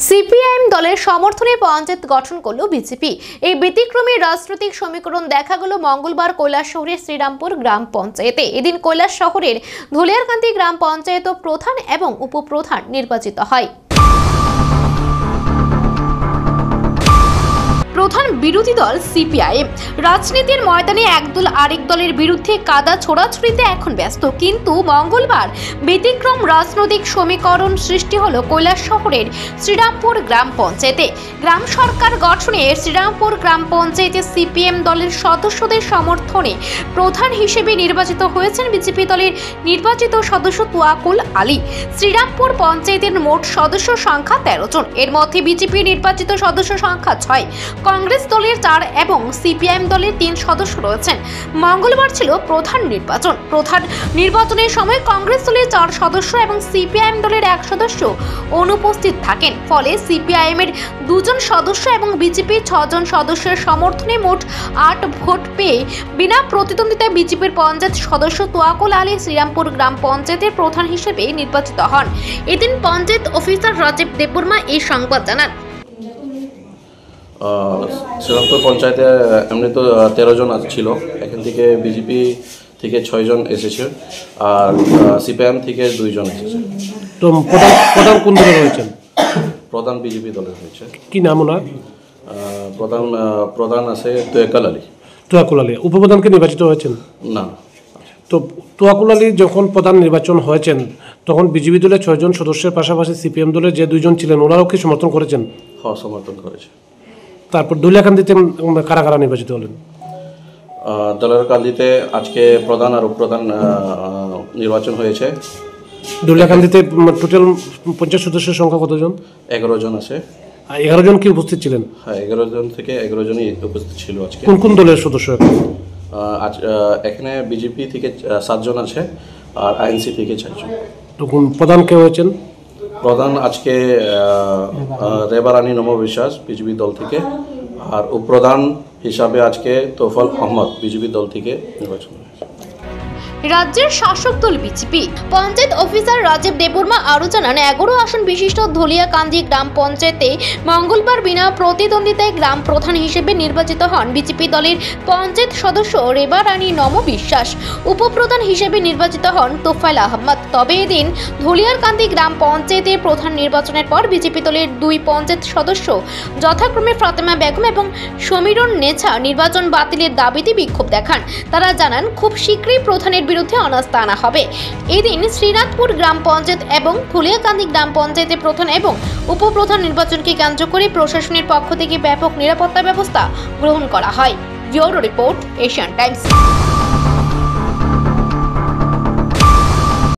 CPIM দলের সমর্থনে পঞ্চায়েত গঠন করল বিজেপি। এই ব্যতিক্রমী রাজনৈতিক সমীকরণ দেখা গেল মঙ্গলবার কৈলাসহরের শ্রীরামপুর গ্রাম পঞ্চায়েতে। এদিন কৈলাসহরের ধুলিয়ারকান্দি গ্রাম পঞ্চায়েত প্রধান এবং উপপ্রধান নির্বাচিত হয়। প্রধান বিরোধী দল সিপিআইএম রাজনীতির ময়দানে একদল আরেক দলের বিরুদ্ধে কাদা ছোড়াছুড়িতে এখন ব্যস্ত, কিন্তু মঙ্গলবার ব্যতিক্রম রাজনৈতিক সমীকরণ সৃষ্টি হলো কৈলাসহরের শ্রীরামপুর গ্রাম পঞ্চায়েতে। গ্রাম সরকার গঠনে শ্রীরামপুর গ্রাম পঞ্চায়েতে সিপিএম দলের সদস্যদের সমর্থনে প্রধান হিসেবে নির্বাচিত হয়েছেন বিজেপি দলের নির্বাচিত সদস্য তোয়াকুল আলী। শ্রীরামপুর পঞ্চায়েতের মোট সদস্য সংখ্যা 13 জন, এর মধ্যে বিজেপি নির্বাচিত সদস্য সংখ্যা 6, কংগ্রেস দলের 4 এবং সিপিআইএম দলের 3 সদস্য রয়েছেন। মঙ্গলবার ছিল প্রধান নির্বাচনের সময় কংগ্রেস দলের 4 সদস্য এবং সিপিআইএম দলের 1 সদস্য অনুপস্থিত থাকেন। ফলে সিপিআইএম এর 2 জন সদস্য এবং বিজেপির 6 জন সদস্যের সমর্থনে মোট 8 ভোট পেয়ে বিনা প্রতিদ্বন্দ্বিতায় বিজেপির পঞ্চায়েত সদস্য তোয়াকুল আলী শ্রীরামপুর গ্রাম পঞ্চায়েতের প্রধান হিসেবে নির্বাচিত হন। এদিন পঞ্চায়েত অফিসার রাজীব দেববর্মা এই সংবাদ জানান। শ্রীরামপুর পঞ্চায়েতে এমনি তো 13 জন ছিল, এখান থেকে বিজেপি থেকে 6 জন এসেছে আর সিপিআইএম থেকে 2 জন এসেছে। তো প্রধান কোন দলের হয়েছেন? প্রধান বিজেপি দলের হয়েছে। কি নাম ওনার? প্রধান আছে তোয়াকুল আলী। তোয়াকুল আলী উপপ্রধানকে নির্বাচিত হয়েছেন? না। তো তোয়াকুল আলী যখন প্রধান নির্বাচন হয়েছেন তখন বিজেপি দলের 6 জন সদস্যের পাশাপাশি সিপিএম দলের যে 2 জন ছিলেন ওনারাও কি সমর্থন করেছেন? হ্যাঁ, সমর্থন করেছে। তারপর ধুলিয়াকান্দিতে কারা কারা নির্বাচিত হলেন? ধুলিয়াকান্দিতে আজকে প্রধান আর উপপ্রধান নির্বাচন হয়েছে। ধুলিয়াকান্দিতে টোটাল পঞ্চায়েত সদস্যের সংখ্যা কতজন? 11 জন আছে। 11 জন কি উপস্থিত ছিলেন? হ্যাঁ, 11 জন থেকে 11 জনই উপস্থিত ছিল আজকে। কোন কোন দলের সদস্য? আজ এখানে বিজেপি থেকে 7 জন আছে আর আইএনসি থেকে 4 জন। তখন প্রধান কে হয়েছেন? প্রধান আজকে রেবা রানী নম বিশ্বাস বিজেপি দল থেকে, আর উপপ্রধান হিসাবে আজকে তোফাল আহমদ বিজেপি দল থেকে নির্বাচন হয়েছে। রাজ্যের শাসক দল বিজেপি পঞ্চায়েত অফিসার রাজীব দেববর্মা আরও জানান, 11 আসন বিশিষ্ট ধুলিয়াকান্দি গ্রাম পঞ্চায়েতে মঙ্গলবার বিনা প্রতিদ্বন্দ্বিতায় গ্রাম প্রধান হিসেবে নির্বাচিত হন বিজেপি দলের পঞ্চায়েত সদস্য রেবা রানী নম বিশ্বাস। উপপ্রধান হিসেবে নির্বাচিত হন তোফাইল আহমদ। তবে এদিন ধুলিয়ারকান্দি গ্রাম পঞ্চায়েতের প্রধান নির্বাচনের পর বিজেপি দলের 2 পঞ্চায়েত সদস্য যথাক্রমে ফাতেমা বেগম এবং সমীরণ নেছা নির্বাচন বাতিলের দাবিতে বিক্ষোভ দেখান। তারা জানান, খুব শীঘ্রই প্রধানের বিরুদ্ধে অনাস্থা আনা হবে। এদিন শ্রীনাথপুর গ্রাম পঞ্চায়েত এবং ধুলিয়াকান্দি গ্রাম পঞ্চায়েতে প্রধান এবং উপপ্রধান নির্বাচনকে কেন্দ্র করে প্রশাসনের পক্ষ থেকে ব্যাপক নিরাপত্তা ব্যবস্থা গ্রহণ করা হয়। Bureau report, Asian Times.